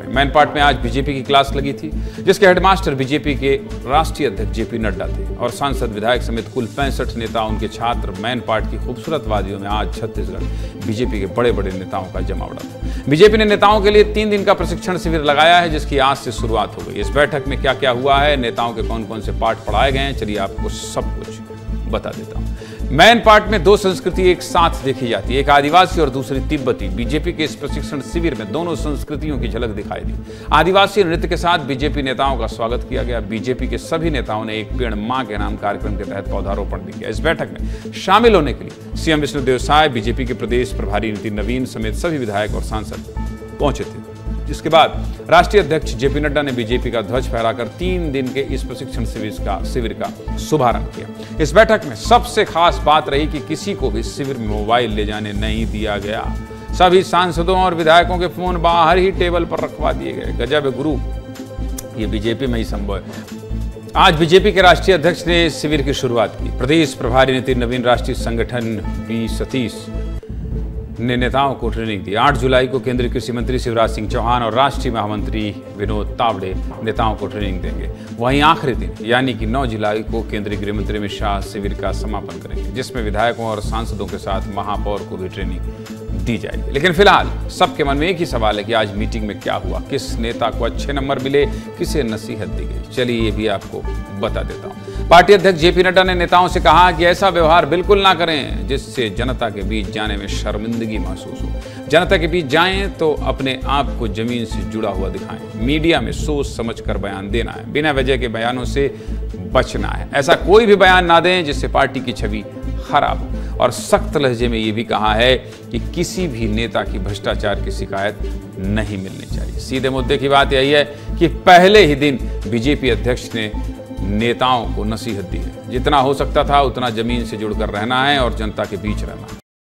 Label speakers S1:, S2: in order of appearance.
S1: हैं। मैनपाट में आज बीजेपी की क्लास लगी थी, जिसके हेडमास्टर बीजेपी के राष्ट्रीय अध्यक्ष जेपी नड्डा थे और सांसद विधायक समेत कुल 65 नेता, उनके छात्र मैनपाट की खूबसूरत वादियों में आज छत्तीसगढ़ बीजेपी के बड़े बड़े नेताओं का जमावड़ा था। बीजेपी ने नेताओं के लिए 3 दिन का प्रशिक्षण शिविर लगाया है, जिसकी आज से शुरुआत हो गई। इस बैठक में क्या क्या हुआ है, नेताओं के कौन कौन से पाठ पढ़ाए गए हैं, चलिए आपको सब कुछ बता देता हूं। मैनपाट में 2 संस्कृति एक साथ देखी जाती है, एक आदिवासी और दूसरी तिब्बती। बीजेपी के इस प्रशिक्षण शिविर में दोनों संस्कृतियों की झलक दिखाई दी। आदिवासी नृत्य के साथ बीजेपी नेताओं का स्वागत किया गया। बीजेपी के सभी नेताओं ने एक पेड़ मां के नाम कार्यक्रम के तहत पौधारोपण भी किया। इस बैठक में शामिल होने के लिए सीएम विष्णुदेव साय, बीजेपी के प्रदेश प्रभारी नितिन नवीन समेत सभी विधायक और सांसद पहुंचे थे। जिसके बाद राष्ट्रीय अध्यक्ष जेपी नड्डा ने बीजेपी का ध्वज फहराकर 3 दिन के इस प्रशिक्षण शिविर का शुभारंभ किया। इस बैठक में सबसे खास बात रही कि किसी को भी शिविर में मोबाइल ले जाने नहीं दिया गया। सभी सांसदों और विधायकों के फोन बाहर ही टेबल पर रखवा दिए गए। गजब है गुरु, ये बीजेपी में ही संभव है। आज बीजेपी के राष्ट्रीय अध्यक्ष ने इस शिविर की शुरुआत की। प्रदेश प्रभारी नितिन नवीन, राष्ट्रीय संगठन पी सतीश ने नेताओं को ट्रेनिंग दी। 8 जुलाई को केंद्रीय कृषि मंत्री शिवराज सिंह चौहान और राष्ट्रीय महामंत्री विनोद तावड़े नेताओं को ट्रेनिंग देंगे। वहीं आखिरी दिन यानी कि 9 जुलाई को केंद्रीय गृह मंत्री अमित शाह शिविर का समापन करेंगे, जिसमें विधायकों और सांसदों के साथ महापौर को भी ट्रेनिंग दी जाएगी। लेकिन फिलहाल सबके मन में एक ही सवाल है कि आज मीटिंग में क्या हुआ, किस नेता को अच्छे नंबर मिले, किसे नसीहत दी गई। चलिए ये भी आपको बता देता हूं। पार्टी अध्यक्ष जेपी नड्डा ने नेताओं से कहा कि ऐसा व्यवहार बिल्कुल ना करें जिससे जनता के बीच जाने में शर्मिंदगी महसूस हो। जनता के बीच जाएं तो अपने आप को जमीन से जुड़ा हुआ दिखाएं। मीडिया में सोच समझ कर बयान देना है, बिना वजह के बयानों से बचना है। ऐसा कोई भी बयान ना दें जिससे पार्टी की छवि खराब हो। और सख्त लहजे में ये भी कहा है कि किसी भी नेता की भ्रष्टाचार की शिकायत नहीं मिलनी चाहिए। सीधे मुद्दे की बात यही है कि पहले ही दिन बीजेपी अध्यक्ष ने नेताओं को नसीहत दी है। जितना हो सकता था उतना जमीन से जुड़कर रहना है और जनता के बीच रहना है।